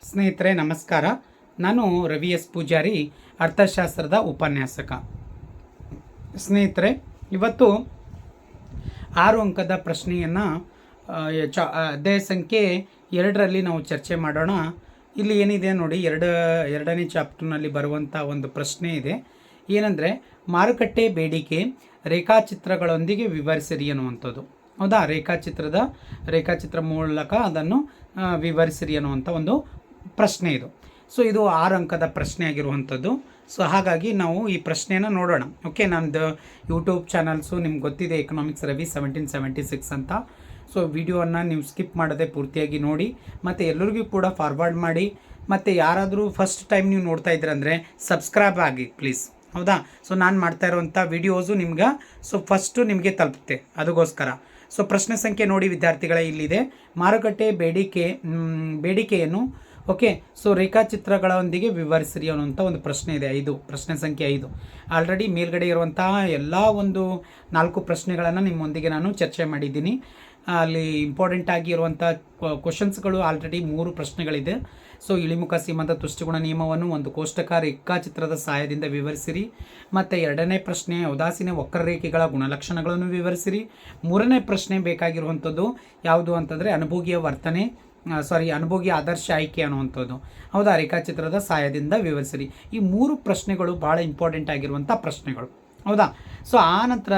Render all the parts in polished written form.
ಸ್ನೇಹಿತರೆ ನಮಸ್ಕಾರ. ನಾನು ರವಿ ಎಸ್ ಪೂಜಾರಿ, ಅರ್ಥಶಾಸ್ತ್ರದ ಉಪನ್ಯಾಸಕ. ಸ್ನೇಹಿತರೆ, ಇವತ್ತು 6 ಅಂಕದ ಪ್ರಶ್ನೆಯನ್ನು ಅಧ್ಯಾಯ ಸಂಖ್ಯೆ 2ರಲ್ಲಿ ನಾವು ಚರ್ಚೆ ಮಾಡೋಣ. ಇಲ್ಲಿ ಏನಿದೆ ನೋಡಿ, ಎರಡನೇ ಚಾಪ್ಟರ್ನಲ್ಲಿ ಬರುವಂಥ ಒಂದು ಪ್ರಶ್ನೆ ಇದೆ. ಏನಂದರೆ, ಮಾರುಕಟ್ಟೆ ಬೇಡಿಕೆ ರೇಖಾಚಿತ್ರಗಳೊಂದಿಗೆ ವಿವರಿಸಿರಿ ಅನ್ನುವಂಥದ್ದು. ಹೌದಾ, ರೇಖಾಚಿತ್ರ ಮೂಲಕ ಅದನ್ನು ವಿವರಿಸಿರಿ ಅನ್ನುವಂಥ ಒಂದು ಪ್ರಶ್ನೆ ಇದು. ಸೊ ಇದು 6 ಅಂಕದ ಪ್ರಶ್ನೆ ಆಗಿರುವಂಥದ್ದು. ಸೊ ಹಾಗಾಗಿ ನಾವು ಈ ಪ್ರಶ್ನೆಯನ್ನು ನೋಡೋಣ. ಓಕೆ, ನಮ್ಮದು ಯೂಟ್ಯೂಬ್ ಚಾನಲ್ಸು ನಿಮ್ಗೆ ಗೊತ್ತಿದೆ, ಎಕನಾಮಿಕ್ಸ್ ರವಿ 1776 ಅಂತ. ಸೊ ವಿಡಿಯೋವನ್ನು ನೀವು ಸ್ಕಿಪ್ ಮಾಡದೆ ಪೂರ್ತಿಯಾಗಿ ನೋಡಿ, ಮತ್ತು ಎಲ್ಲರಿಗೂ ಕೂಡ ಫಾರ್ವರ್ಡ್ ಮಾಡಿ. ಮತ್ತು ಯಾರಾದರೂ ಫಸ್ಟ್ ಟೈಮ್ ನೀವು ನೋಡ್ತಾ ಇದ್ದೀರಂದರೆ ಸಬ್ಸ್ಕ್ರೈಬ್ ಆಗಿ ಪ್ಲೀಸ್. ಹೌದಾ, ಸೊ ನಾನು ಮಾಡ್ತಾ ಇರುವಂಥ ವಿಡಿಯೋಸು ನಿಮ್ಗೆ ಫಸ್ಟು ನಿಮಗೆ ತಲುಪುತ್ತೆ, ಅದಕ್ಕೋಸ್ಕರ. ಸೊ ಪ್ರಶ್ನೆ ಸಂಖ್ಯೆ ನೋಡಿ ವಿದ್ಯಾರ್ಥಿಗಳೇ, ಇಲ್ಲಿದೆ. ಮಾರುಕಟ್ಟೆ ಬೇಡಿಕೆಯನ್ನು ಓಕೆ, ಸೊ ರೇಖಾಚಿತ್ರಗಳೊಂದಿಗೆ ವಿವರಿಸಿರಿ ಅನ್ನುವಂಥ ಒಂದು ಪ್ರಶ್ನೆ ಇದೆ. ಪ್ರಶ್ನೆ ಸಂಖ್ಯೆ 5. ಆಲ್ರೆಡಿ ಮೇಲ್ಗಡೆ ಇರುವಂತಹ ಎಲ್ಲ ಒಂದು 4 ಪ್ರಶ್ನೆಗಳನ್ನು ನಿಮ್ಮೊಂದಿಗೆ ನಾನು ಚರ್ಚೆ ಮಾಡಿದ್ದೀನಿ. ಅಲ್ಲಿ ಇಂಪಾರ್ಟೆಂಟ್ ಆಗಿರುವಂಥ ಕ್ವಶನ್ಸ್ಗಳು ಆಲ್ರೆಡಿ 3 ಪ್ರಶ್ನೆಗಳಿದೆ. ಸೊ ಇಳಿಮುಖ ಸೀಮಾಂತ ತುಷ್ಟಿಗುಣ ನಿಯಮವನ್ನು ಒಂದು ಕೋಷ್ಟಕ ರೇಖಾಚಿತ್ರದ ಸಹಾಯದಿಂದ ವಿವರಿಸಿರಿ. ಮತ್ತು 2ನೇ ಪ್ರಶ್ನೆ, ಉದಾಸೀನ ವಕ್ರರೇಖೆಗಳ ಗುಣಲಕ್ಷಣಗಳನ್ನು ವಿವರಿಸಿರಿ. 3ನೇ ಪ್ರಶ್ನೆ ಬೇಕಾಗಿರುವಂಥದ್ದು ಯಾವುದು ಅಂತಂದರೆ ಅನುಭೋಗಿ ಆದರ್ಶ ಆಯ್ಕೆ ಅನ್ನುವಂಥದ್ದು. ಹೌದಾ, ರೇಖಾಚಿತ್ರದ ಸಹಾಯದಿಂದ ವಿವರಿಸಿರಿ. ಈ 3 ಪ್ರಶ್ನೆಗಳು ಭಾಳ ಇಂಪಾರ್ಟೆಂಟ್ ಆಗಿರುವಂಥ ಪ್ರಶ್ನೆಗಳು. ಹೌದಾ, ಸೊ ಆ ನಂತರ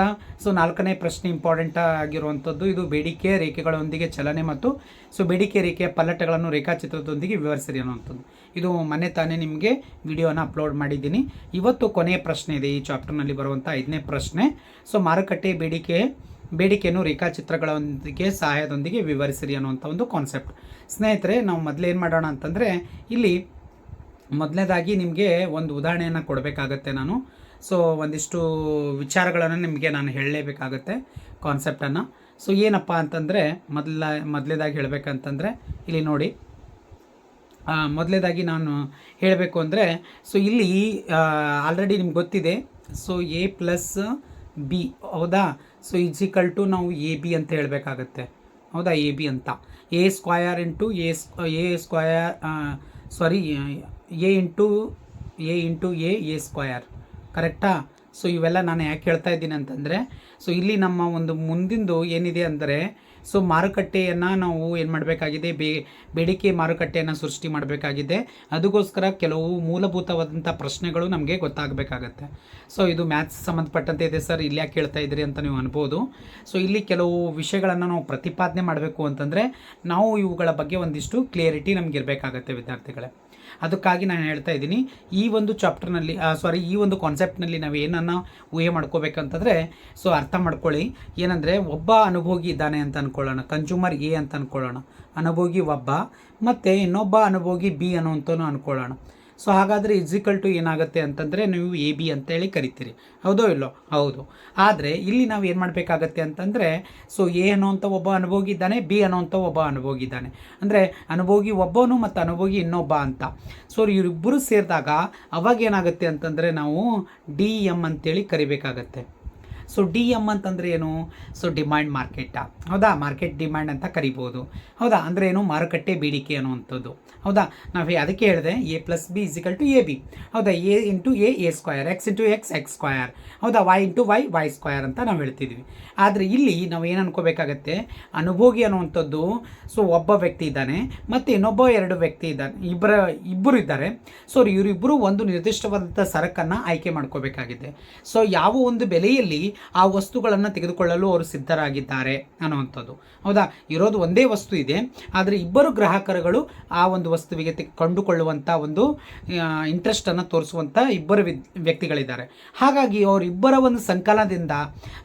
4ನೇ ಪ್ರಶ್ನೆ ಇಂಪಾರ್ಟೆಂಟ್ ಆಗಿರುವಂಥದ್ದು, ಇದು ಬೇಡಿಕೆ ರೇಖೆಗಳೊಂದಿಗೆ ಚಲನೆ ಮತ್ತು ಬೇಡಿಕೆ ರೇಖೆಯ ಪಲ್ಲಟಗಳನ್ನು ರೇಖಾಚಿತ್ರದೊಂದಿಗೆ ವಿವರಿಸಿರಿ ಅನ್ನುವಂಥದ್ದು. ಇದು ಮೊನ್ನೆ ತಾನೇ ನಿಮಗೆ ವಿಡಿಯೋನ ಅಪ್ಲೋಡ್ ಮಾಡಿದ್ದೀನಿ. ಇವತ್ತು ಕೊನೆಯ ಪ್ರಶ್ನೆ ಇದೆ ಈ ಚಾಪ್ಟರ್ನಲ್ಲಿ ಬರುವಂಥ 5ನೇ ಪ್ರಶ್ನೆ. ಸೊ ಮಾರುಕಟ್ಟೆ ಬೇಡಿಕೆಯನ್ನು ರೇಖಾಚಿತ್ರಗಳೊಂದಿಗೆ ಸಹಾಯದೊಂದಿಗೆ ವಿವರಿಸಿರಿ ಅನ್ನುವಂಥ ಒಂದು ಕಾನ್ಸೆಪ್ಟ್. ಸ್ನೇಹಿತರೆ, ನಾವು ಮೊದಲೇನು ಮಾಡೋಣ ಅಂತಂದರೆ, ಇಲ್ಲಿ ಮೊದಲನೇದಾಗಿ ನಿಮಗೆ ಒಂದು ಉದಾಹರಣೆಯನ್ನು ಕೊಡಬೇಕಾಗತ್ತೆ ನಾನು. ಸೊ ಒಂದಿಷ್ಟು ವಿಚಾರಗಳನ್ನು ನಿಮಗೆ ನಾನು ಹೇಳಲೇಬೇಕಾಗತ್ತೆ, ಕಾನ್ಸೆಪ್ಟನ್ನು. ಸೊ ಏನಪ್ಪ ಅಂತಂದರೆ, ಮೊದಲೇದಾಗಿ ಹೇಳಬೇಕಂತಂದರೆ ಇಲ್ಲಿ ನೋಡಿ, ಮೊದಲೇದಾಗಿ ನಾನು ಹೇಳಬೇಕು ಅಂದರೆ, ಸೊ ಇಲ್ಲಿ ಆಲ್ರೆಡಿ ನಿಮ್ಗೆ ಗೊತ್ತಿದೆ. ಸೊ A+B, ಹೌದಾ. ಸೊ ಟು ನಾವು AB ಅಂತ ಹೇಳಬೇಕಾಗತ್ತೆ. ಹೌದಾ, AB ಅಂತ. A ಇಂಟು A ಸ್ಕ್ವಯರ್, ಕರೆಕ್ಟಾ. ಸೊ ಇವೆಲ್ಲ ನಾನು ಯಾಕೆ ಹೇಳ್ತಾ ಇದ್ದೀನಿ ಅಂತಂದರೆ, ಸೊ ಇಲ್ಲಿ ನಮ್ಮ ಒಂದು ಮುಂದಿಂದು ಏನಿದೆ ಅಂದರೆ, ಸೊ ಮಾರುಕಟ್ಟೆಯನ್ನು ನಾವು ಏನು ಮಾಡಬೇಕಾಗಿದೆ, ಬೇಡಿಕೆ ಮಾರುಕಟ್ಟೆಯನ್ನು ಸೃಷ್ಟಿ ಮಾಡಬೇಕಾಗಿದೆ. ಅದಕ್ಕೋಸ್ಕರ ಕೆಲವು ಮೂಲಭೂತವಾದಂಥ ಪ್ರಶ್ನೆಗಳು ನಮಗೆ ಗೊತ್ತಾಗಬೇಕಾಗತ್ತೆ. ಸೊ ಇದು ಮ್ಯಾಥ್ಸ್ ಸಂಬಂಧಪಟ್ಟಂತೆ ಇದೆ ಸರ್, ಇಲ್ಲಿ ಯಾಕೆ ಕೇಳ್ತಾ ಇದ್ದೀರಿ ಅಂತ ನೀವು ಅನ್ಬೋದು. ಸೊ ಇಲ್ಲಿ ಕೆಲವು ವಿಷಯಗಳನ್ನು ನಾವು ಪ್ರತಿಪಾದನೆ ಮಾಡಬೇಕು ಅಂತಂದರೆ, ನಾವು ಇವುಗಳ ಬಗ್ಗೆ ಒಂದಿಷ್ಟು ಕ್ಲಿಯರಿಟಿ ನಮ್ಗೆ ಇರಬೇಕಾಗತ್ತೆ ವಿದ್ಯಾರ್ಥಿಗಳೇ. ಅದಕ್ಕಾಗಿ ನಾನು ಹೇಳ್ತಾ ಇದ್ದೀನಿ, ಈ ಒಂದು ಚಾಪ್ಟರ್ನಲ್ಲಿ ಈ ಒಂದು ಕಾನ್ಸೆಪ್ಟ್ನಲ್ಲಿ ನಾವು ಏನನ್ನು ಊಹೆ ಮಾಡ್ಕೋಬೇಕಂತಂದರೆ, ಸೊ ಅರ್ಥ ಮಾಡ್ಕೊಳ್ಳಿ. ಏನಂದರೆ, ಒಬ್ಬ ಅನುಭೋಗಿ ಇದ್ದಾನೆ ಅಂತ ಅಂದ್ಕೊಳ್ಳೋಣ, ಕನ್ಸ್ಯೂಮರ್ A ಅಂತ ಅಂದ್ಕೊಳ್ಳೋಣ, ಅನುಭೋಗಿ ಒಬ್ಬ, ಮತ್ತು ಇನ್ನೊಬ್ಬ ಅನುಭೋಗಿ B ಅನ್ನುವಂಥದ್ದು ಅಂದ್ಕೊಳ್ಳೋಣ. ಸೊ ಹಾಗಾದರೆ ಟು ಏನಾಗುತ್ತೆ ಅಂತಂದರೆ, ನೀವು AB ಅಂತೇಳಿ ಕರಿತೀರಿ, ಹೌದೋ ಇಲ್ಲೋ? ಹೌದು. ಆದರೆ ಇಲ್ಲಿ ನಾವು ಏನು ಮಾಡಬೇಕಾಗತ್ತೆ ಅಂತಂದರೆ, ಸೊ A ಅನ್ನೋವಂಥ ಒಬ್ಬ ಅನುಭೋಗಿ ಇದ್ದಾನೆ, B ಅನ್ನೋವಂಥ ಒಬ್ಬ ಅನುಭೋಗಿ ಇದ್ದಾನೆ. ಅಂದರೆ ಅನುಭೋಗಿ ಒಬ್ಬನು ಮತ್ತು ಅನುಭೋಗಿ ಇನ್ನೊಬ್ಬ ಅಂತ. ಸೊ ಇವರಿಬ್ಬರು ಸೇರಿದಾಗ ಅವಾಗ ಏನಾಗುತ್ತೆ ಅಂತಂದರೆ, ನಾವು DM ಅಂತೇಳಿ ಕರಿಬೇಕಾಗತ್ತೆ. ಸೊ DM ಅಂತಂದರೆ ಏನು? ಸೊ ಡಿಮ್ಯಾಂಡ್ ಮಾರ್ಕೆಟಾ, ಹೌದಾ, ಮಾರ್ಕೆಟ್ ಡಿಮ್ಯಾಂಡ್ ಅಂತ ಕರಿಬೋದು. ಹೌದಾ, ಅಂದರೆ ಏನು? ಮಾರುಕಟ್ಟೆ ಬೇಡಿಕೆ ಅನ್ನುವಂಥದ್ದು. ಹೌದಾ, ನಾವು ಅದಕ್ಕೆ ಹೇಳಿದೆ A+B = AB. ಹೌದಾ, A ಸ್ಕ್ವಯರ್, X ಸ್ಕ್ವಯರ್, ಹೌದಾ, Y ಸ್ಕ್ವಯರ್ ಅಂತ ನಾವು ಹೇಳ್ತಿದ್ವಿ. ಆದರೆ ಇಲ್ಲಿ ನಾವು ಏನು ಅನ್ಕೋಬೇಕಾಗತ್ತೆ, ಅನುಭೋಗಿ ಅನ್ನುವಂಥದ್ದು, ಸೊ ಒಬ್ಬ ವ್ಯಕ್ತಿ ಇದ್ದಾನೆ ಮತ್ತು ಇನ್ನೊಬ್ಬ 2 ವ್ಯಕ್ತಿ ಇದ್ದಾನೆ, ಇಬ್ಬರು ಇದ್ದಾರೆ. ಸೊ ಇವರಿಬ್ಬರು ಒಂದು ನಿರ್ದಿಷ್ಟವಾದಂಥ ಸರಕನ್ನು ಆಯ್ಕೆ ಮಾಡ್ಕೋಬೇಕಾಗಿದೆ. ಸೊ ಯಾವ ಒಂದು ಬೆಲೆಯಲ್ಲಿ ಆ ವಸ್ತುಗಳನ್ನು ತೆಗೆದುಕೊಳ್ಳಲು ಅವರು ಸಿದ್ಧರಾಗಿದ್ದಾರೆ ಅನ್ನುವಂಥದ್ದು. ಹೌದಾ, ಇರೋದು ಒಂದೇ ವಸ್ತು ಇದೆ, ಆದರೆ ಇಬ್ಬರು ಗ್ರಾಹಕರುಗಳು ಆ ಒಂದು ವಸ್ತುವಿಗೆ ಕೊಂಡುಕೊಳ್ಳುವಂಥ ಒಂದು ಇಂಟ್ರೆಸ್ಟನ್ನು ತೋರಿಸುವಂಥ ಇಬ್ಬರು ವ್ಯಕ್ತಿಗಳಿದ್ದಾರೆ. ಹಾಗಾಗಿ ಅವರಿಬ್ಬರ ಒಂದು ಸಂಕಲನದಿಂದ,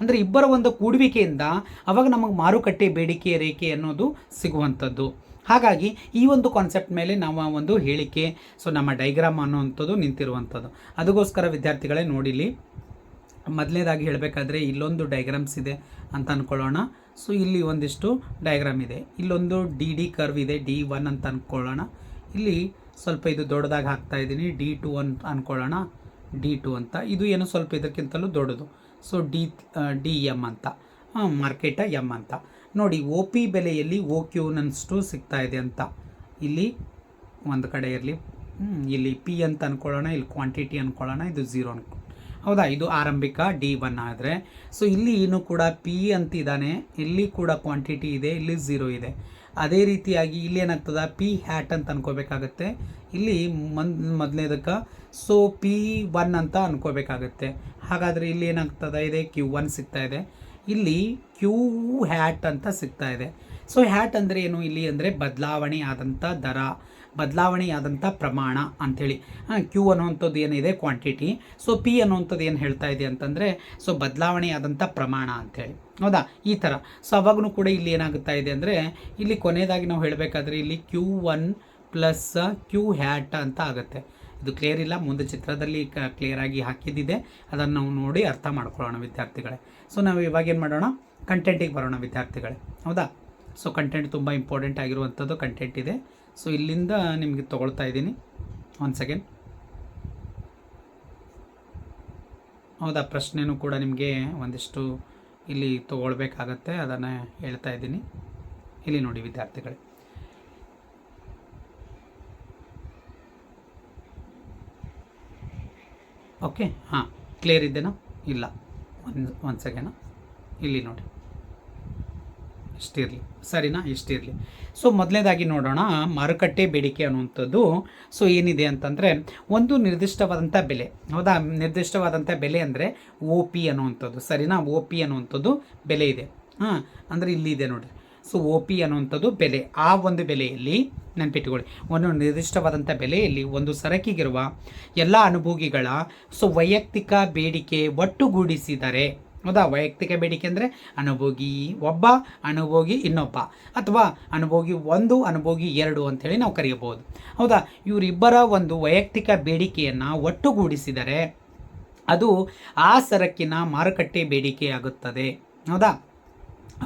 ಅಂದರೆ ಇಬ್ಬರ ಒಂದು ಕೂಡುವಿಕೆಯಿಂದ ಅವಾಗ ನಮಗೆ ಮಾರುಕಟ್ಟೆ ಬೇಡಿಕೆ ರೇಖೆ ಅನ್ನೋದು ಸಿಗುವಂಥದ್ದು. ಹಾಗಾಗಿ ಈ ಒಂದು ಕಾನ್ಸೆಪ್ಟ್ ಮೇಲೆ ನಾವು ಒಂದು ಹೇಳಿಕೆ, ಸೊ ನಮ್ಮ ಡೈಗ್ರಾಮ್ ಅನ್ನುವಂಥದ್ದು ನಿಂತಿರುವಂಥದ್ದು. ಅದಕ್ಕೋಸ್ಕರ ವಿದ್ಯಾರ್ಥಿಗಳೇ ನೋಡಿಲಿ, ಮೊದಲನೇದಾಗಿ ಹೇಳಬೇಕಾದ್ರೆ ಇಲ್ಲೊಂದು ಡೈಗ್ರಾಮ್ಸ್ ಇದೆ ಅಂತ ಅಂದ್ಕೊಳ್ಳೋಣ. ಸೊ ಇಲ್ಲಿ ಒಂದಿಷ್ಟು ಡೈಗ್ರಾಮ್ ಇದೆ, ಇಲ್ಲೊಂದು ಡಿ ಕರ್ವ್ ಇದೆ, D1 ಅಂತ ಅಂದ್ಕೊಳ್ಳೋಣ. ಇಲ್ಲಿ ಸ್ವಲ್ಪ ಇದು ದೊಡ್ಡದಾಗಿ ಹಾಕ್ತಾ ಇದ್ದೀನಿ, D2 ಅಂತ ಅಂದ್ಕೊಳ್ಳೋಣ, D2 ಅಂತ. ಇದು ಏನು ಸ್ವಲ್ಪ ಇದಕ್ಕಿಂತಲೂ ದೊಡ್ಡದು, ಸೊ DM ಅಂತ, ಮಾರ್ಕೆಟ M ಅಂತ. ನೋಡಿ, OP ಬೆಲೆಯಲ್ಲಿ OQ ನಷ್ಟು ಸಿಗ್ತಾ ಇದೆ ಅಂತ ಇಲ್ಲಿ ಒಂದು ಕಡೆ ಇರಲಿ. ಇಲ್ಲಿ ಪಿ ಅಂತ ಅಂದ್ಕೊಳ್ಳೋಣ, ಇಲ್ಲಿ ಕ್ವಾಂಟಿಟಿ ಅಂದ್ಕೊಳ್ಳೋಣ, ಇದು 0 ಅನ್ಕೊ. ಹೌದಾ, ಇದು ಆರಂಭಿಕ D1 ಆದರೆ. ಸೊ ಇಲ್ಲಿ ಇನ್ನೂ ಕೂಡ ಪಿ ಅಂತಿದ್ದಾನೆ, ಇಲ್ಲಿ ಕೂಡ ಕ್ವಾಂಟಿಟಿ ಇದೆ, ಇಲ್ಲಿ 0 ಇದೆ. ಅದೇ ರೀತಿಯಾಗಿ ಇಲ್ಲಿ ಏನಾಗ್ತದೆ, ಪಿ ಹ್ಯಾಟ್ ಅಂತ ಅನ್ಕೋಬೇಕಾಗತ್ತೆ. ಇಲ್ಲಿ ಮೊದಲನೇದಕ್ಕೆ ಸೊ P1 ಅಂತ ಅನ್ಕೋಬೇಕಾಗತ್ತೆ. ಹಾಗಾದರೆ ಇಲ್ಲಿ ಏನಾಗ್ತದೆ ಇದೆ, Q1 ಸಿಗ್ತಾ ಇದೆ, ಇಲ್ಲಿ ಕ್ಯೂ ಹ್ಯಾಟ್ ಅಂತ ಸಿಗ್ತಾ ಇದೆ. ಸೊ ಹ್ಯಾಟ್ ಅಂದರೆ ಏನು ಇಲ್ಲಿ ಅಂದರೆ ಬದಲಾವಣೆ ಆದಂಥ ದರ, ಬದಲಾವಣೆಯಾದಂಥ ಪ್ರಮಾಣ ಅಂಥೇಳಿ. ಕ್ಯೂ ಅನ್ನುವಂಥದ್ದು ಏನಿದೆ ಕ್ವಾಂಟಿಟಿ, ಸೊ ಪಿ ಅನ್ನುವಂಥದ್ದು ಏನು ಹೇಳ್ತಾ ಇದೆ ಅಂತಂದರೆ ಸೊ ಬದಲಾವಣೆಯಾದಂಥ ಪ್ರಮಾಣ ಅಂಥೇಳಿ. ಹೌದಾ, ಈ ಥರ. ಸೊ ಅವಾಗೂ ಕೂಡ ಇಲ್ಲಿ ಏನಾಗುತ್ತಾ ಇದೆ ಅಂದರೆ ಇಲ್ಲಿ ಕೊನೆಯದಾಗಿ ನಾವು ಹೇಳಬೇಕಾದ್ರೆ ಇಲ್ಲಿ Q1 ಪ್ಲಸ್ ಕ್ಯೂ ಹ್ಯಾಟ್ ಅಂತ ಆಗುತ್ತೆ. ಇದು ಕ್ಲಿಯರ್ ಇಲ್ಲ, ಮುಂದೆ ಚಿತ್ರದಲ್ಲಿ ಕ್ಲಿಯರಾಗಿ ಹಾಕಿದ್ದಿದೆ, ಅದನ್ನು ನಾವು ನೋಡಿ ಅರ್ಥ ಮಾಡ್ಕೊಳ್ಳೋಣ ವಿದ್ಯಾರ್ಥಿಗಳೇ. ಸೊ ನಾವು ಇವಾಗ ಏನು ಮಾಡೋಣ, ಕಂಟೆಂಟಿಗೆ ಬರೋಣ ವಿದ್ಯಾರ್ಥಿಗಳೇ. ಹೌದಾ, ಸೊ ಕಂಟೆಂಟ್ ತುಂಬ ಇಂಪಾರ್ಟೆಂಟ್ ಆಗಿರುವಂಥದ್ದು ಕಂಟೆಂಟ್ ಇದೆ. ಸೊ ಇಲ್ಲಿಂದ ನಿಮಗೆ ತೊಗೊಳ್ತಾ ಇದ್ದೀನಿ, 1 ಸೆಕೆಂಡ್. ಹೌದಾ, ಪ್ರಶ್ನೆನೂ ಕೂಡ ನಿಮಗೆ ಒಂದಿಷ್ಟು ಇಲ್ಲಿ ತೊಗೊಳ್ಬೇಕಾಗತ್ತೆ, ಅದನ್ನು ಹೇಳ್ತಾ ಇದ್ದೀನಿ. ಇಲ್ಲಿ ನೋಡಿ ವಿದ್ಯಾರ್ಥಿಗಳೇ, ಓಕೆ. ಹಾಂ, ಕ್ಲಿಯರ್ ಇದ್ದೇನಾ? ಇಲ್ಲ, ಒಂದು ಸೆಕೆಂಡ್. ಇಲ್ಲಿ ನೋಡಿ, ಇಷ್ಟಿರಲಿ, ಸರಿನಾ? ಇಷ್ಟಿರಲಿ. ಸೊ ಮೊದಲನೇದಾಗಿ ನೋಡೋಣ, ಮಾರುಕಟ್ಟೆ ಬೇಡಿಕೆ ಅನ್ನುವಂಥದ್ದು ಸೊ ಏನಿದೆ ಅಂತಂದರೆ ಒಂದು ನಿರ್ದಿಷ್ಟವಾದಂಥ ಬೆಲೆ. ಹೌದಾ, ನಿರ್ದಿಷ್ಟವಾದಂಥ ಬೆಲೆ ಅಂದರೆ OP ಅನ್ನುವಂಥದ್ದು, ಸರಿನಾ? OP ಅನ್ನುವಂಥದ್ದು ಬೆಲೆ ಇದೆ. ಅಂದರೆ ಇಲ್ಲಿದೆ ನೋಡಿ. ಸೊ OP ಅನ್ನುವಂಥದ್ದು ಬೆಲೆ. ಆ ಒಂದು ಬೆಲೆಯಲ್ಲಿ ನೆನಪಿಟ್ಟುಕೊಳ್ಳಿ, ಒಂದು ನಿರ್ದಿಷ್ಟವಾದಂಥ ಬೆಲೆಯಲ್ಲಿ ಒಂದು ಸರಕಿಗಿರುವ ಎಲ್ಲ ಅನುಭೋಗಿಗಳ ಸೊ ವೈಯಕ್ತಿಕ ಬೇಡಿಕೆ ಒಟ್ಟುಗೂಡಿಸಿದರೆ, ಹೌದಾ, ವೈಯಕ್ತಿಕ ಬೇಡಿಕೆ ಅಂದರೆ ಅನುಭೋಗಿ ಒಬ್ಬ, ಅನುಭೋಗಿ ಇನ್ನೊಬ್ಬ, ಅಥವಾ ಅನುಭೋಗಿ 1, ಅನುಭೋಗಿ 2 ಅಂಥೇಳಿ ನಾವು ಕರೆಯಬಹುದು. ಹೌದಾ, ಇವರಿಬ್ಬರ ಒಂದು ವೈಯಕ್ತಿಕ ಬೇಡಿಕೆಯನ್ನು ಒಟ್ಟುಗೂಡಿಸಿದರೆ ಅದು ಆ ಸರಕಿನ ಮಾರುಕಟ್ಟೆ ಬೇಡಿಕೆ ಆಗುತ್ತದೆ. ಹೌದಾ,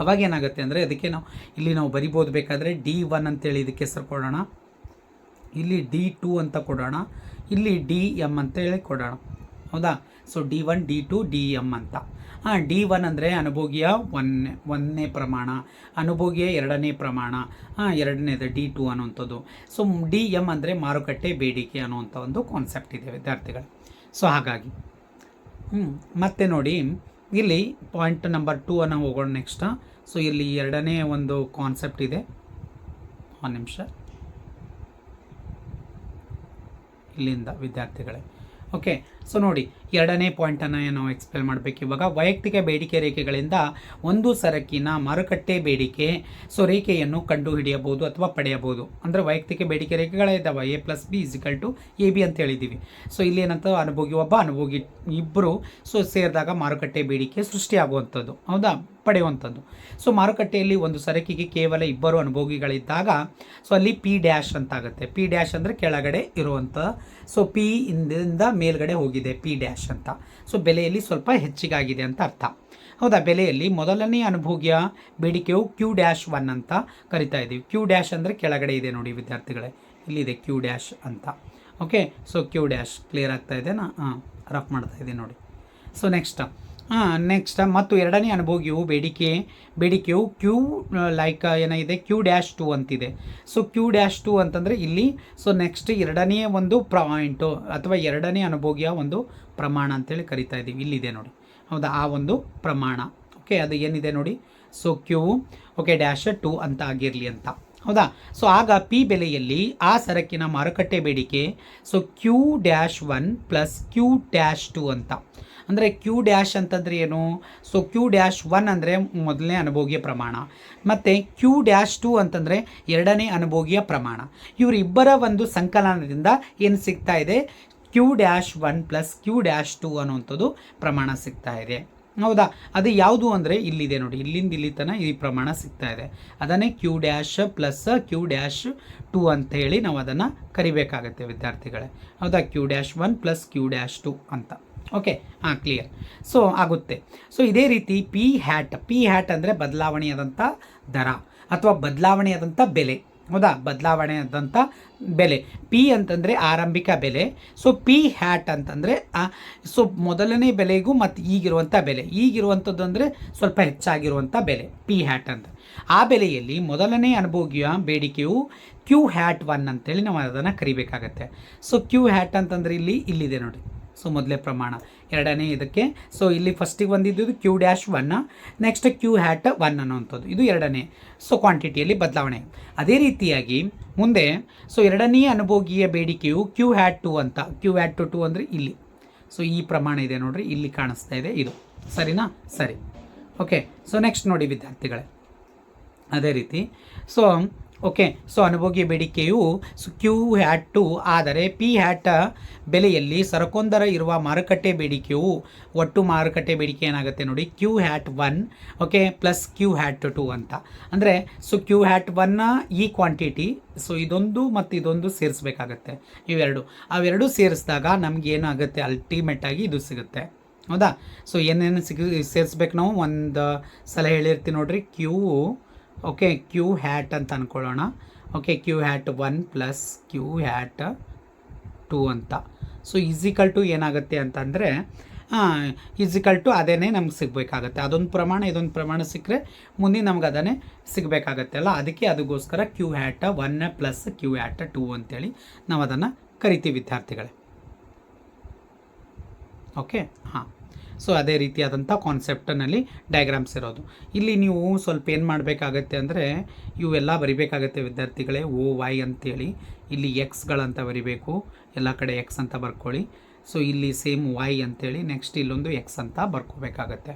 ಅವಾಗೇನಾಗುತ್ತೆ ಅಂದರೆ ಅದಕ್ಕೆ ನಾವು ಬರಿಬೋದು ಬೇಕಾದರೆ D1 ಅಂತೇಳಿ ಇದಕ್ಕೆ ಹೆಸರು ಕೊಡೋಣ, ಇಲ್ಲಿ D2 ಅಂತ ಕೊಡೋಣ, ಇಲ್ಲಿ DM ಅಂತೇಳಿ ಕೊಡೋಣ. ಹೌದಾ, ಸೊ D1, D2, DM ಅಂತ. D1 ಅಂದರೆ ಅನುಭೋಗಿಯ ಒಂದನೇ ಪ್ರಮಾಣ, ಅನುಭೋಗಿಯ 2ನೇ ಪ್ರಮಾಣ, ಎರಡನೇದು D2 ಅನ್ನುವಂಥದ್ದು. ಸೊ DM ಅಂದರೆ ಮಾರುಕಟ್ಟೆ ಬೇಡಿಕೆ ಅನ್ನುವಂಥ ಒಂದು ಕಾನ್ಸೆಪ್ಟ್ ಇದೆ ವಿದ್ಯಾರ್ಥಿಗಳು. ಸೊ ಹಾಗಾಗಿ ಮತ್ತೆ ನೋಡಿ, ಇಲ್ಲಿ ಪಾಯಿಂಟ್ ನಂಬರ್ 2 ಅನ್ನು ಹೋಗೋಣ ನೆಕ್ಸ್ಟ್. ಸೊ ಇಲ್ಲಿ 2ನೇ ಒಂದು ಕಾನ್ಸೆಪ್ಟ್ ಇದೆ, 1 ನಿಮಿಷ ಇಲ್ಲಿಂದ ವಿದ್ಯಾರ್ಥಿಗಳೇ. ಓಕೆ, ಸೊ ನೋಡಿ 2ನೇ ಪಾಯಿಂಟನ್ನು ನಾವು ಎಕ್ಸ್ಪ್ಲೇನ್ ಮಾಡಬೇಕು ಇವಾಗ. ವೈಯಕ್ತಿಕ ಬೇಡಿಕೆ ರೇಖೆಗಳಿಂದ ಒಂದು ಸರಕಿನ ಮಾರುಕಟ್ಟೆ ಬೇಡಿಕೆ ಸೊ ರೇಖೆಯನ್ನು ಕಂಡುಹಿಡಿಯಬಹುದು ಅಥವಾ ಪಡೆಯಬಹುದು. ಅಂದರೆ ವೈಯಕ್ತಿಕ ಬೇಡಿಕೆ ರೇಖೆಗಳಿದ್ದಾವೆ, A+B = AB ಅಂತ ಹೇಳಿದ್ದೀವಿ. ಸೊ ಇಲ್ಲಿ ಏನಂತ ಅನುಭೋಗಿ ಒಬ್ಬ, ಅನುಭೋಗಿ ಇಬ್ಬರು ಸೊ ಸೇರಿದಾಗ ಮಾರುಕಟ್ಟೆ ಬೇಡಿಕೆ ಸೃಷ್ಟಿಯಾಗುವಂಥದ್ದು, ಹೌದಾ, ಪಡೆಯುವಂಥದ್ದು. ಸೊ ಮಾರುಕಟ್ಟೆಯಲ್ಲಿ ಒಂದು ಸರಕಿಗೆ ಕೇವಲ 2 ಅನುಭೋಗಿಗಳಿದ್ದಾಗ ಸೊ ಅಲ್ಲಿ P' ಅಂತ ಆಗುತ್ತೆ. P' ಅಂದರೆ ಕೆಳಗಡೆ ಇರುವಂಥ, ಸೊ P ಇಂದ ಮೇಲ್ಗಡೆ ಹೋಗಿದೆ P' ಅಂತ. ಸೊ ಬೆಲೆಯಲ್ಲಿ ಸ್ವಲ್ಪ ಹೆಚ್ಚಿಗಾಗಿದೆ ಅಂತ ಅರ್ಥ. ಹೌದಾ, ಬೆಲೆಯಲ್ಲಿ ಮೊದಲನೇ ಅನುಭೋಗಿಯ ಬೇಡಿಕೆಯು Q'1 ಅಂತ ಕರಿತಾ ಇದ್ದೀವಿ. Q' ಅಂದರೆ ಕೆಳಗಡೆ ಇದೆ ನೋಡಿ ವಿದ್ಯಾರ್ಥಿಗಳೇ, ಇಲ್ಲಿದೆ Q' ಅಂತ. ಓಕೆ, ಸೊ Q' ಕ್ಲಿಯರ್ ಆಗ್ತಾ ಇದೆನಾ? ರಫ್ ಮಾಡ್ತಾ ಇದ್ದೀನಿ ನೋಡಿ. ಸೊ ನೆಕ್ಸ್ಟ್ ಮತ್ತು 2ನೇ ಅನುಭೋಗಿಯು ಬೇಡಿಕೆಯು Q ಲೈಕ್ ಏನಿದೆ Q'2 ಅಂತಿದೆ. ಸೊ Q'2 ಅಂತಂದರೆ ಇಲ್ಲಿ ಸೊ ನೆಕ್ಸ್ಟ್ 2ನೇ ಒಂದು ಪಾಯಿಂಟು ಅಥವಾ 2ನೇ ಅನುಭೋಗಿಯ ಒಂದು ಪ್ರಮಾಣ ಅಂತೇಳಿ ಕರಿತಾ ಇದ್ದೀವಿ. ಇಲ್ಲಿದೆ ನೋಡಿ, ಹೌದಾ, ಆ ಒಂದು ಪ್ರಮಾಣ. ಓಕೆ, ಅದು ಏನಿದೆ ನೋಡಿ, ಸೊ Q'2 ಅಂತ ಆಗಿರಲಿ ಅಂತ. ಹೌದಾ, ಸೊ ಆಗ P ಬೆಲೆಯಲ್ಲಿ ಆ ಸರಕಿನ ಮಾರುಕಟ್ಟೆ ಬೇಡಿಕೆ ಸೊ Q'1 ಪ್ಲಸ್ Q'2 ಅಂತ. ಅಂದರೆ Q' ಅಂತಂದರೆ ಏನು? ಸೊ Q'1 ಅಂದರೆ ಮೊದಲನೇ ಅನುಭೋಗಿಯ ಪ್ರಮಾಣ, ಮತ್ತು Q'2 ಅಂತಂದರೆ 2ನೇ ಅನುಭೋಗಿಯ ಪ್ರಮಾಣ. ಇವರಿಬ್ಬರ ಒಂದು ಸಂಕಲನದಿಂದ ಏನು ಸಿಗ್ತಾ ಇದೆ? Q'1 ಪ್ಲಸ್ Q'2 ಅನ್ನುವಂಥದ್ದು ಪ್ರಮಾಣ ಸಿಗ್ತಾ ಇದೆ. ಹೌದಾ, ಅದು ಯಾವುದು ಅಂದರೆ ಇಲ್ಲಿದೆ ನೋಡಿ, ಇಲ್ಲಿಂದ ಇಲ್ಲಿ ತನಕ ಈ ಪ್ರಮಾಣ ಸಿಗ್ತಾ ಇದೆ. ಅದನ್ನೇ Q' ಪ್ಲಸ್ Q'2 ಅಂತ ಹೇಳಿ ನಾವು ಅದನ್ನು ಕರಿಬೇಕಾಗತ್ತೆ ವಿದ್ಯಾರ್ಥಿಗಳೇ. ಹೌದಾ, Q'1 ಪ್ಲಸ್ Q'2 ಅಂತ. Okay, clear. ಸೊ ಆಗುತ್ತೆ. ಸೊ ಇದೇ ರೀತಿ P ಹ್ಯಾಟ್ ಅಂದರೆ ಬದಲಾವಣೆಯಾದಂಥ ದರ ಅಥವಾ ಬದಲಾವಣೆಯಾದಂಥ ಬೆಲೆ. ಹೌದಾ, ಬದಲಾವಣೆ ಆದಂಥ ಬೆಲೆ. ಪಿ ಅಂತಂದರೆ ಆರಂಭಿಕ ಬೆಲೆ. ಸೊ ಪಿ ಹ್ಯಾಟ್ ಅಂತಂದರೆ ಸೊ ಮೊದಲನೇ ಬೆಲೆಗೂ ಮತ್ತು ಈಗಿರುವಂಥ ಬೆಲೆ, ಈಗಿರುವಂಥದ್ದು ಅಂದರೆ ಸ್ವಲ್ಪ ಹೆಚ್ಚಾಗಿರುವಂಥ ಬೆಲೆ ಪಿ ಹ್ಯಾಟ್ ಅಂತ. ಆ ಬೆಲೆಯಲ್ಲಿ ಮೊದಲನೇ ಅನುಭೋಗಿಯ ಬೇಡಿಕೆಯು ಕ್ಯೂ ಹ್ಯಾಟ್ 1 ಅಂತೇಳಿ ನಾವು ಅದನ್ನು ಕರಿಬೇಕಾಗತ್ತೆ. ಸೊ ಕ್ಯೂ ಹ್ಯಾಟ್ ಅಂತಂದರೆ ಇಲ್ಲಿದೆ ನೋಡಿ. ಸೊ ಮೊದಲೇ ಪ್ರಮಾಣ, ಎರಡನೇ ಇದಕ್ಕೆ. ಸೊ ಇಲ್ಲಿ ಫಸ್ಟಿಗೆ ಬಂದಿದ್ದು Q dash 1, next Q hat 1 ಅನ್ನೋವಂಥದ್ದು, ಇದು ಎರಡನೇ. ಸೊ ಕ್ವಾಂಟಿಟಿಯಲ್ಲಿ ಬದಲಾವಣೆ. ಅದೇ ರೀತಿಯಾಗಿ ಮುಂದೆ ಸೊ ಎರಡನೇ ಅನುಭೋಗಿಯ ಬೇಡಿಕೆಯು ಕ್ಯೂ ಹ್ಯಾಟ್ 2 ಅಂತ. ಕ್ಯೂ ಹ್ಯಾಟ್ 2 ಅಂದರೆ ಇಲ್ಲಿ. ಸೊ ಈ ಪ್ರಮಾಣ ಇದೆ ನೋಡ್ರಿ, ಇಲ್ಲಿ ಕಾಣಿಸ್ತಾ ಇದೆ ಇದು. ಸರಿನಾ? ಸರಿ, ಓಕೆ. ಸೊ ನೆಕ್ಸ್ಟ್ ನೋಡಿ ವಿದ್ಯಾರ್ಥಿಗಳೇ, ಅದೇ ರೀತಿ ಸೊ ಓಕೆ. ಸೊ ಅನುಭೋಗಿ ಬೇಡಿಕೆಯು ಕ್ಯೂ ಹ್ಯಾಟ್ 2 ಆದರೆ ಪಿ ಹ್ಯಾಟ್ ಬೆಲೆಯಲ್ಲಿ ಸರಕೊಂದರ ಇರುವ ಮಾರುಕಟ್ಟೆ ಬೇಡಿಕೆಯು ಒಟ್ಟು ಮಾರುಕಟ್ಟೆ ಬೇಡಿಕೆ ಏನಾಗುತ್ತೆ ನೋಡಿ, Q hat 1 okay plus Q hat 2 ಅಂತ. ಅಂದರೆ ಸೊ ಕ್ಯೂ ಹ್ಯಾಟ್ 1 ಈ ಕ್ವಾಂಟಿಟಿ, ಸೊ ಇದೊಂದು ಮತ್ತು ಇದೊಂದು ಸೇರಿಸ್ಬೇಕಾಗತ್ತೆ, ಇವೆರಡು. ಅವೆರಡು ಸೇರಿಸಿದಾಗ ನಮ್ಗೆ ಏನಾಗುತ್ತೆ, ಅಲ್ಟಿಮೇಟಾಗಿ ಇದು ಸಿಗುತ್ತೆ. ಹೌದಾ? ಸೊ ಏನೇನು ಸೇರಿಸ್ಬೇಕು ನಾವು ಒಂದು ಸಲ ಹೇಳಿರ್ತೀವಿ ನೋಡ್ರಿ. ಓಕೆ ಕ್ಯೂ ಹ್ಯಾಟ್ ಅಂತ ಅಂದ್ಕೊಳ್ಳೋಣ. Okay Q hat 1 plus Q hat 2 ಅಂತ. ಸೊ ಈಸಿಕಲ್ ಟು ಏನಾಗುತ್ತೆ ಅಂತಂದರೆ ಈಸಿಕಲ್ ಟು ಅದೇ ನಮ್ಗೆ ಸಿಗಬೇಕಾಗತ್ತೆ. ಅದೊಂದು ಪ್ರಮಾಣ ಇದೊಂದು ಪ್ರಮಾಣ ಸಿಕ್ಕರೆ ಮುಂದೆ ನಮ್ಗೆ ಅದನ್ನೇ ಸಿಗಬೇಕಾಗತ್ತೆ ಅಲ್ಲ. ಅದಕ್ಕೆ ಅದಕ್ಕೋಸ್ಕರ Q hat 1 plus Q hat 2 ಅಂತೇಳಿ ನಾವು ಅದನ್ನು ಕರಿತೀವಿ ವಿದ್ಯಾರ್ಥಿಗಳೇ. ಓಕೆ, ಹಾಂ. ಸೊ ಅದೇ ರೀತಿಯಾದಂಥ ಕಾನ್ಸೆಪ್ಟ್ನಲ್ಲಿ ಡಯಾಗ್ರಾಮ್ಸ್ ಇರೋದು. ಇಲ್ಲಿ ನೀವು ಸ್ವಲ್ಪ ಏನು ಮಾಡಬೇಕಾಗತ್ತೆ ಅಂದರೆ ಇವೆಲ್ಲ ಬರಿಬೇಕಾಗತ್ತೆ ವಿದ್ಯಾರ್ಥಿಗಳೇ. OY ಅಂತೇಳಿ ಇಲ್ಲಿ ಎಕ್ಸ್ಗಳಂತ ಬರಿಬೇಕು, ಎಲ್ಲ ಕಡೆ ಎಕ್ಸ್ ಅಂತ ಬರ್ಕೊಳ್ಳಿ. ಸೊ ಇಲ್ಲಿ ಸೇಮ್ Y ಅಂತೇಳಿ, ನೆಕ್ಸ್ಟ್ ಇಲ್ಲೊಂದು ಎಕ್ಸ್ ಅಂತ ಬರ್ಕೋಬೇಕಾಗತ್ತೆ.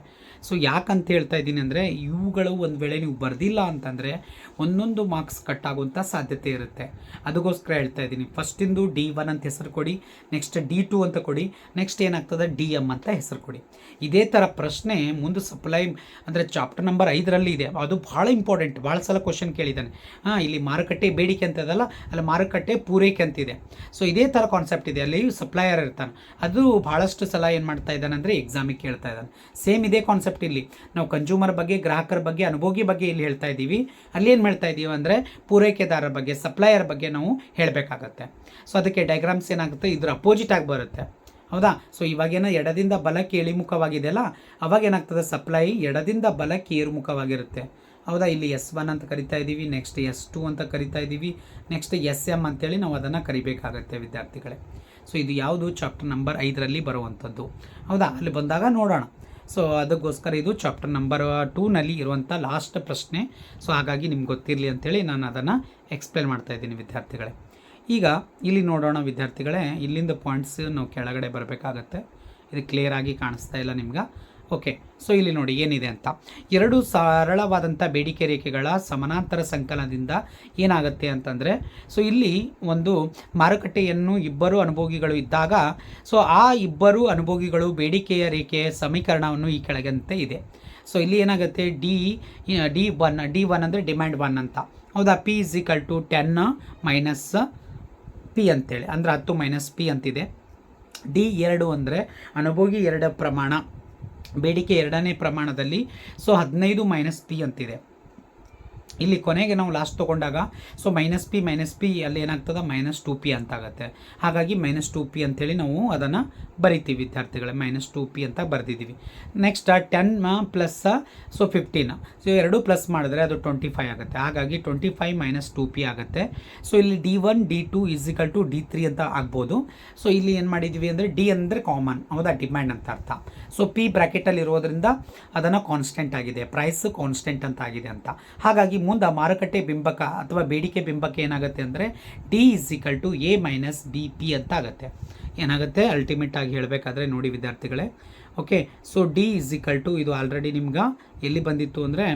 ಸೊ ಯಾಕಂತ ಹೇಳ್ತಾ ಇದ್ದೀನಿ ಅಂದರೆ ಇವುಗಳು ಒಂದು ವೇಳೆ ನೀವು ಬರೆದಿಲ್ಲ ಅಂತಂದರೆ ಒಂದೊಂದು ಮಾರ್ಕ್ಸ್ ಕಟ್ ಆಗುವಂಥ ಸಾಧ್ಯತೆ ಇರುತ್ತೆ. ಅದಕ್ಕೋಸ್ಕರ ಹೇಳ್ತಾ ಇದ್ದೀನಿ. ಫಸ್ಟಿಂದು D1 ಅಂತ ಹೆಸರು ಕೊಡಿ, ನೆಕ್ಸ್ಟ್ D2 ಅಂತ ಕೊಡಿ, ನೆಕ್ಸ್ಟ್ ಏನಾಗ್ತದೆ DM ಅಂತ ಹೆಸರು ಕೊಡಿ. ಇದೇ ಥರ ಪ್ರಶ್ನೆ ಮುಂದೆ ಸಪ್ಲೈ ಅಂದರೆ ಚಾಪ್ಟರ್ ನಂಬರ್ 5ರಲ್ಲಿ ಇದೆ. ಅದು ಭಾಳ ಇಂಪಾರ್ಟೆಂಟ್, ಭಾಳ ಸಲ ಕ್ವಶನ್ ಕೇಳಿದ್ದಾನೆ. ಇಲ್ಲಿ ಮಾರುಕಟ್ಟೆ ಬೇಡಿಕೆ ಅಂತದಲ್ಲ, ಅಲ್ಲಿ ಮಾರುಕಟ್ಟೆ ಪೂರೈಕೆ ಅಂತಿದೆ. ಸೊ ಇದೇ ಥರ ಕಾನ್ಸೆಪ್ಟ್ ಇದೆ, ಅಲ್ಲಿ ಸಪ್ಲೈಯರ್ ಇರ್ತಾನೆ. ಅದು ಭಾಳಷ್ಟು ಸಲ ಏನು ಮಾಡ್ತಾ ಇದ್ದಾನೆ ಅಂದರೆ ಎಕ್ಸಾಮಿಗೆ ಕೇಳ್ತಾ ಇದ್ದಾನೆ. ಸೇಮ್ ಇದೇ ಕಾನ್ಸೆಪ್ಟ್ ಇಲ್ಲಿ ನಾವು ಕನ್ಸ್ಯೂಮರ್ ಬಗ್ಗೆ, ಗ್ರಾಹಕರ ಬಗ್ಗೆ, ಅನುಭೋಗಿ ಬಗ್ಗೆ ಇಲ್ಲಿ ಹೇಳ್ತಾ ಇದ್ದೀವಿ. ಅಲ್ಲಿ ಏನು ಹೇಳ್ತಾ ಇದ್ದೀವಿ ಅಂದರೆ ಪೂರೈಕೆದಾರರ ಬಗ್ಗೆ, ಸಪ್ಲೈಯರ್ ಬಗ್ಗೆ ನಾವು ಹೇಳಬೇಕಾಗತ್ತೆ. ಸೊ ಅದಕ್ಕೆ ಡಯಾಗ್ರಾಮ್ಸ್ ಏನಾಗುತ್ತೆ, ಇದ್ರ ಅಪೋಸಿಟ್ ಆಗಿ ಬರುತ್ತೆ. ಹೌದಾ? ಸೊ ಇವಾಗೇನೋ ಎಡದಿಂದ ಬಲಕ್ಕೆ ಇಳಿಮುಖವಾಗಿದೆಯಲ್ಲ, ಅವಾಗ ಏನಾಗ್ತದೆ, ಸಪ್ಲೈ ಎಡದಿಂದ ಬಲಕ್ಕೆ ಏರುಮುಖವಾಗಿರುತ್ತೆ. ಹೌದಾ? ಇಲ್ಲಿ S1 ಅಂತ ಕರಿತಾ ಇದ್ದೀವಿ, ನೆಕ್ಸ್ಟ್ S2 ಅಂತ ಕರಿತಾ ಇದ್ದೀವಿ, ನೆಕ್ಸ್ಟ್ SM ಅಂತೇಳಿ ನಾವು ಅದನ್ನು ಕರಿಬೇಕಾಗತ್ತೆ ವಿದ್ಯಾರ್ಥಿಗಳೇ. ಸೊ ಇದು ಯಾವುದು ಚಾಪ್ಟರ್ ನಂಬರ್ 5ರಲ್ಲಿ ಬರುವಂಥದ್ದು. ಹೌದಾ? ಅಲ್ಲಿ ಬಂದಾಗ ನೋಡೋಣ. ಸೊ ಅದಕ್ಕೋಸ್ಕರ ಇದು ಚಾಪ್ಟರ್ ನಂಬರ್ 2ನಲ್ಲಿ ಇರುವಂಥ ಲಾಸ್ಟ್ ಪ್ರಶ್ನೆ. ಸೊ ಹಾಗಾಗಿ ನಿಮ್ಗೆ ಗೊತ್ತಿರಲಿ ಅಂಥೇಳಿ ನಾನು ಅದನ್ನು ಎಕ್ಸ್ಪ್ಲೇನ್ ಮಾಡ್ತಾ ಇದ್ದೀನಿ ವಿದ್ಯಾರ್ಥಿಗಳೇ. ಈಗ ಇಲ್ಲಿ ನೋಡೋಣ ವಿದ್ಯಾರ್ಥಿಗಳೇ, ಇಲ್ಲಿಂದ ಪಾಯಿಂಟ್ಸ್ ನಾವು ಕೆಳಗಡೆ ಬರಬೇಕಾಗತ್ತೆ. ಇದು ಕ್ಲಿಯರ್ ಆಗಿ ಕಾಣಿಸ್ತಾ ಇಲ್ಲ ನಿಮ್ಗೆ. ಓಕೆ, ಸೊ ಇಲ್ಲಿ ನೋಡಿ ಏನಿದೆ ಅಂತ. ಎರಡು ಸರಳವಾದಂಥ ಬೇಡಿಕೆ ರೇಖೆಗಳ ಸಮಾನಾಂತರ ಸಂಕಲನದಿಂದ ಏನಾಗುತ್ತೆ ಅಂತಂದರೆ, ಸೊ ಇಲ್ಲಿ ಒಂದು ಮಾರುಕಟ್ಟೆಯನ್ನು ಇಬ್ಬರು ಅನುಭೋಗಿಗಳು ಇದ್ದಾಗ, ಸೊ ಆ ಇಬ್ಬರು ಅನುಭೋಗಿಗಳು ಬೇಡಿಕೆಯ ರೇಖೆಯ ಸಮೀಕರಣವನ್ನು ಈ ಕೆಳಗಂತೆ ಇದೆ. ಸೊ ಇಲ್ಲಿ ಏನಾಗುತ್ತೆ, D1 ಅಂದರೆ ಡಿಮ್ಯಾಂಡ್ 1 ಅಂತ. ಹೌದಾ? P = 10 ಮೈನಸ್ P ಅಂತೇಳಿ, ಅಂದರೆ 10 ಮೈನಸ್ P ಅಂತಿದೆ. D2 ಅಂದರೆ ಅನುಭೋಗಿ 2 ಪ್ರಮಾಣ, ಬೇಡಿಕೆ 2ನೇ ಪ್ರಮಾಣದಲ್ಲಿ, ಸೊ 15 ಮೈನಸ್ P ಅಂತಿದೆ. ಇಲ್ಲಿ ಕೊನೆಗೆ ನಾವು ಲಾಸ್ಟ್ ತೊಗೊಂಡಾಗ ಸೊ ಮೈನಸ್ ಪಿ ಅಲ್ಲಿ ಏನಾಗ್ತದೆ, -2P ಅಂತ ಆಗುತ್ತೆ. ಹಾಗಾಗಿ -2P ಅಂತೇಳಿ ನಾವು ಅದನ್ನು ಬರಿತೀವಿ ವಿದ್ಯಾರ್ಥಿಗಳೇ. -2P ಅಂತ ಬರೆದಿದ್ದೀವಿ. Next 10 plus so 15, so 2 plus ಮಾಡಿದ್ರೆ ಅದು 25 ಆಗುತ್ತೆ. ಹಾಗಾಗಿ 25 - 2P ಆಗುತ್ತೆ. ಸೊ ಇಲ್ಲಿ D1 D2 = D3 ಅಂತ ಆಗ್ಬೋದು. ಸೊ ಇಲ್ಲಿ ಏನು ಮಾಡಿದ್ದೀವಿ ಅಂದರೆ D ಅಂದರೆ ಕಾಮನ್, ಹೌದಾ, ಡಿಮ್ಯಾಂಡ್ ಅಂತ ಅರ್ಥ. ಸೊ P ಬ್ರ್ಯಾಕೆಟಲ್ಲಿ ಇರೋದ್ರಿಂದ ಅದನ್ನು ಕಾನ್ಸ್ಟೆಂಟ್ ಆಗಿದೆ, ಪ್ರೈಸ್ ಕಾನ್ಸ್ಟೆಂಟ್ ಅಂತ ಆಗಿದೆ ಅಂತ. ಹಾಗಾಗಿ ಮುಂದೆ ಮಾರುಕಟ್ಟೆ ಬಿಂಬಕ ಅಥವಾ ಬೇಡಿಕೆ ಬಿಂಬಕ ಏನಾಗುತ್ತೆ ಅಂದರೆ D = A - BP ಅಂತ ಆಗುತ್ತೆ. ಏನಾಗುತ್ತೆ ಅಲ್ಟಿಮೇಟ್ ಆಗಿ ಹೇಳಬೇಕಾದ್ರೆ ನೋಡಿ ವಿದ್ಯಾರ್ಥಿಗಳೇ. ಓಕೆ, ಸೊ D = ಇದು ಆಲ್ರೆಡಿ ನಿಮ್ಗೆ ಎಲ್ಲಿ ಬಂದಿತ್ತು ಅಂದರೆ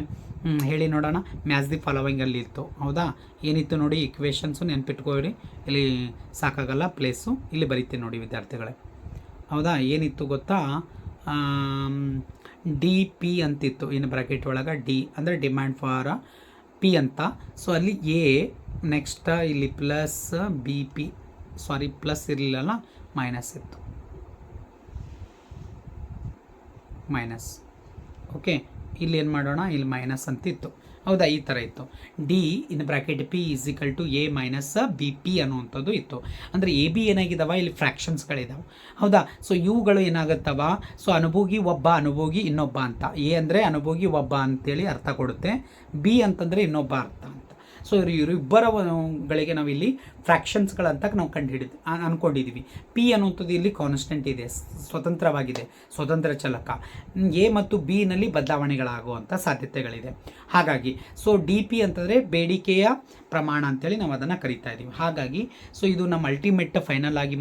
ಹೇಳಿ ನೋಡೋಣ, ಮ್ಯಾಚ್ ದಿ ಫಾಲೋವಿಂಗಲ್ಲಿ ಇತ್ತು. ಹೌದಾ? ಏನಿತ್ತು ನೋಡಿ, ಇಕ್ವೇಷನ್ಸು ನೆನ್ಪಿಟ್ಕೊಳ್ಳಿ. ಇಲ್ಲಿ ಸಾಕಾಗಲ್ಲ ಪ್ಲೇಸು, ಇಲ್ಲಿ ಬರೀತೀನಿ ನೋಡಿ ವಿದ್ಯಾರ್ಥಿಗಳೇ. ಹೌದಾ? ಏನಿತ್ತು ಗೊತ್ತಾ, DP ಅಂತಿತ್ತು, ಇನ್ನು ಬ್ರಾಕೆಟ್ ಒಳಗೆ D ಅಂದರೆ ಡಿಮ್ಯಾಂಡ್ ಫಾರ್ P ಅಂತ. ಸೊ ಅಲ್ಲಿ A, ನೆಕ್ಸ್ಟ್ ಇಲ್ಲಿ ಪ್ಲಸ್ BP, ಸಾರಿ ಪ್ಲಸ್ ಇರಲಿಲ್ಲಲ್ಲ, ಮೈನಸ್ ಇತ್ತು, ಮೈನಸ್. ಓಕೆ, ಇಲ್ಲಿ ಏನು ಮಾಡೋಣ, ಇಲ್ಲಿ ಮೈನಸ್ ಅಂತಿತ್ತು. ಹೌದಾ, ಈ ಥರ ಇತ್ತು. D in bracket P is equal to A minus B P ಅನ್ನುವಂಥದ್ದು ಇತ್ತು. ಅಂದರೆ ಎ ಬಿ ಏನಾಗಿದ್ದಾವ, ಇಲ್ಲಿ ಫ್ರ್ಯಾಕ್ಷನ್ಸ್ಗಳಿದ್ದಾವೆ. ಹೌದಾ, ಸೊ ಇವುಗಳು ಏನಾಗುತ್ತವ, ಸೊ ಅನುಭೋಗಿ ಒಬ್ಬ, ಅನುಭೋಗಿ ಇನ್ನೊಬ್ಬ ಅಂತ. ಎ ಅಂದರೆ ಅನುಭೋಗಿ ಒಬ್ಬ ಅಂತೇಳಿ ಅರ್ಥ ಕೊಡುತ್ತೆ, ಬಿ ಅಂತಂದರೆ ಇನ್ನೊಬ್ಬ ಅರ್ಥ ಅಂತ. ಸೊ ಇವರಿಬ್ಬರಗಳಿಗೆ ನಾವಿಲ್ಲಿ ಫ್ರ್ಯಾಕ್ಷನ್ಸ್ಗಳಂತ ನಾವು ಅಂದ್ಕೊಂಡಿದ್ದೀವಿ. ಪಿ ಅನ್ನುವಂಥದ್ದು ಇಲ್ಲಿ ಕಾನ್ಸ್ಟೆಂಟ್ ಇದೆ, ಸ್ವತಂತ್ರವಾಗಿದೆ, ಸ್ವತಂತ್ರ ಚಲಕ. ಎ ಮತ್ತು ಬಿ ನಲ್ಲಿ ಬದಲಾವಣೆಗಳಾಗುವಂಥ ಸಾಧ್ಯತೆಗಳಿದೆ. ಹಾಗಾಗಿ ಸೊ ಡಿ ಪಿ ಅಂತಂದರೆ ಬೇಡಿಕೆಯ ಪ್ರಮಾಣ ಅಂತೇಳಿ ನಾವು ಅದನ್ನು ಕರಿತಾ ಇದ್ದೀವಿ. ಹಾಗಾಗಿ ಸೊ ಇದು ನಮ್ಮ ಅಲ್ಟಿಮೇಟ್ ಫೈನಲ್ ಆಗಿ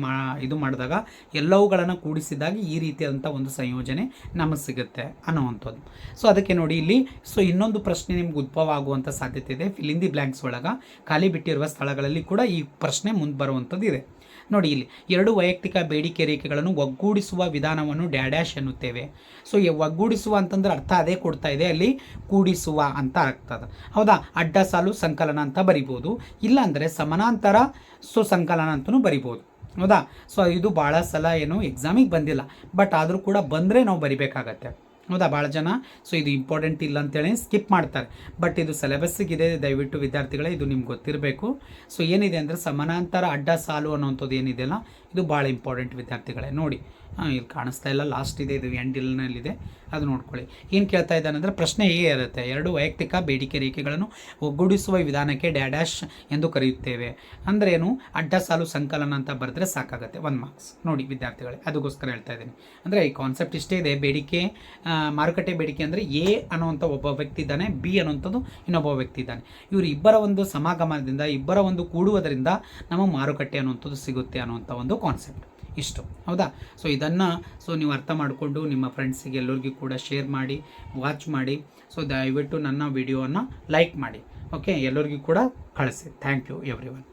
ಇದು ಮಾಡಿದಾಗ ಎಲ್ಲವುಗಳನ್ನು ಕೂಡಿಸಿದಾಗ ಈ ರೀತಿಯಾದಂಥ ಒಂದು ಸಂಯೋಜನೆ ನಮಗೆ ಸಿಗುತ್ತೆ ಅನ್ನುವಂಥದ್ದು. ಸೊ ಅದಕ್ಕೆ ನೋಡಿ ಇಲ್ಲಿ ಸೊ ಇನ್ನೊಂದು ಪ್ರಶ್ನೆ ನಿಮ್ಗೆ ಉದ್ಭವ ಆಗುವಂಥ ಸಾಧ್ಯತೆ ಇದೆ. ಫಿಲ್ ಇನ್ ದಿ ಬ್ಲ್ಯಾಂಕ್ಸ್ ಒಳಗೆ ಖಾಲಿ ಬಿಟ್ಟಿರುವ ಸ್ಥಳಗಳಲ್ಲಿ ಕೂಡ ಈ ಪ್ರಶ್ನೆ ಮುಂದೆ ಬರುವಂಥದ್ದು ಇದೆ. ನೋಡಿ, ಇಲ್ಲಿ ಎರಡು ವೈಯಕ್ತಿಕ ಬೇಡಿಕೆ ರೇಖೆಗಳನ್ನು ಒಗ್ಗೂಡಿಸುವ ವಿಧಾನವನ್ನು ಡ್ಯಾಡ್ಯಾಶ್ ಎನ್ನುತ್ತೇವೆ. ಸೊ ಒಗ್ಗೂಡಿಸುವ ಅಂತಂದ್ರೆ ಅರ್ಥ ಅದೇ ಕೊಡ್ತಾ ಇದೆ, ಅಲ್ಲಿ ಕೂಡಿಸುವ ಅಂತ ಆಗ್ತದೆ. ಹೌದಾ, ಅಡ್ಡ ಸಾಲು ಸಂಕಲನ ಅಂತ ಬರಿಬೋದು, ಇಲ್ಲಾಂದರೆ ಸಮಾನಾಂತರ ಸೊ ಸಂಕಲನ ಅಂತಲೂ ಬರಿಬೋದು. ಹೌದಾ, ಸೊ ಇದು ಭಾಳ ಸಲ ಏನು ಎಕ್ಸಾಮಿಗೆ ಬಂದಿಲ್ಲ, ಬಟ್ ಆದರೂ ಕೂಡ ಬಂದರೆ ನಾವು ಬರಿಬೇಕಾಗತ್ತೆ. ಹೌದಾ, ಭಾಳ ಜನ ಸೊ ಇದು ಇಂಪಾರ್ಟೆಂಟ್ ಇಲ್ಲ ಅಂತೇಳಿ ಸ್ಕಿಪ್ ಮಾಡ್ತಾರೆ, ಬಟ್ ಇದು ಸಿಲೆಬಸ್ಸಿಗಿದೆ. ದಯವಿಟ್ಟು ವಿದ್ಯಾರ್ಥಿಗಳೇ ಇದು ನಿಮ್ಗೆ ಗೊತ್ತಿರಬೇಕು. ಸೊ ಏನಿದೆ ಅಂದರೆ ಸಮಾನಾಂತರ ಅಡ್ಡ ಸಾಲು ಅನ್ನೋಂಥದ್ದು ಏನಿದೆಯಲ್ಲ, ಇದು ಭಾಳ ಇಂಪಾರ್ಟೆಂಟ್ ವಿದ್ಯಾರ್ಥಿಗಳೇ. ನೋಡಿ, ಇಲ್ಲಿ ಕಾಣಿಸ್ತಾ ಇಲ್ಲ, ಲಾಸ್ಟ್ ಇದೆ, ಇದು ಎಂಡಿಲ್ನಲ್ಲಿದೆ, ಅದು ನೋಡ್ಕೊಳ್ಳಿ. ಏನು ಕೇಳ್ತಾ ಇದ್ದಾನೆ ಅಂದರೆ ಪ್ರಶ್ನೆ ಹೇಗೆ ಇರುತ್ತೆ, ಎರಡು ವೈಯಕ್ತಿಕ ಬೇಡಿಕೆ ರೇಖೆಗಳನ್ನು ಒಗ್ಗೂಡಿಸುವ ವಿಧಾನಕ್ಕೆ ಡ್ಯಾಡ್ಯಾಶ್ ಎಂದು ಕರೆಯುತ್ತೇವೆ. ಅಂದ್ರೇನು, ಅಡ್ಡ ಸಾಲು ಸಂಕಲನ ಅಂತ ಬರೆದ್ರೆ ಸಾಕಾಗುತ್ತೆ, 1 ಮಾರ್ಕ್ಸ್. ನೋಡಿ ವಿದ್ಯಾರ್ಥಿಗಳೇ, ಅದಕ್ಕೋಸ್ಕರ ಹೇಳ್ತಾ ಇದ್ದೀನಿ. ಅಂದರೆ ಈ ಕಾನ್ಸೆಪ್ಟ್ ಇಷ್ಟೇ ಇದೆ. ಬೇಡಿಕೆ, ಮಾರುಕಟ್ಟೆ ಬೇಡಿಕೆ ಅಂದರೆ ಎ ಅನ್ನುವಂಥ ಒಬ್ಬ ವ್ಯಕ್ತಿ ಇದ್ದಾನೆ, ಬಿ ಅನ್ನುವಂಥದ್ದು ಇನ್ನೊಬ್ಬ ವ್ಯಕ್ತಿ ಇದ್ದಾನೆ. ಇವರು ಇಬ್ಬರ ಒಂದು ಸಮಾಗಮದಿಂದ, ಇಬ್ಬರ ಒಂದು ಕೂಡುವುದರಿಂದ ನಮಗೆ ಮಾರುಕಟ್ಟೆ ಅನ್ನುವಂಥದ್ದು ಸಿಗುತ್ತೆ ಅನ್ನುವಂಥ ಒಂದು ಕಾನ್ಸೆಪ್ಟ್ ಇಷ್ಟು. ಹೌದಾ, ಸೊ ಇದನ್ನು ಸೊ ನೀವು ಅರ್ಥ ಮಾಡಿಕೊಂಡು ನಿಮ್ಮ ಫ್ರೆಂಡ್ಸಿಗೆ ಎಲ್ಲರಿಗೂ ಕೂಡ ಶೇರ್ ಮಾಡಿ, ವಾಚ್ ಮಾಡಿ. ಸೊ ದಯವಿಟ್ಟು ನನ್ನ ವಿಡಿಯೋವನ್ನು ಲೈಕ್ ಮಾಡಿ. ಓಕೆ, ಎಲ್ಲರಿಗೂ ಕೂಡ ಕಳಿಸಿ. Thank you every one.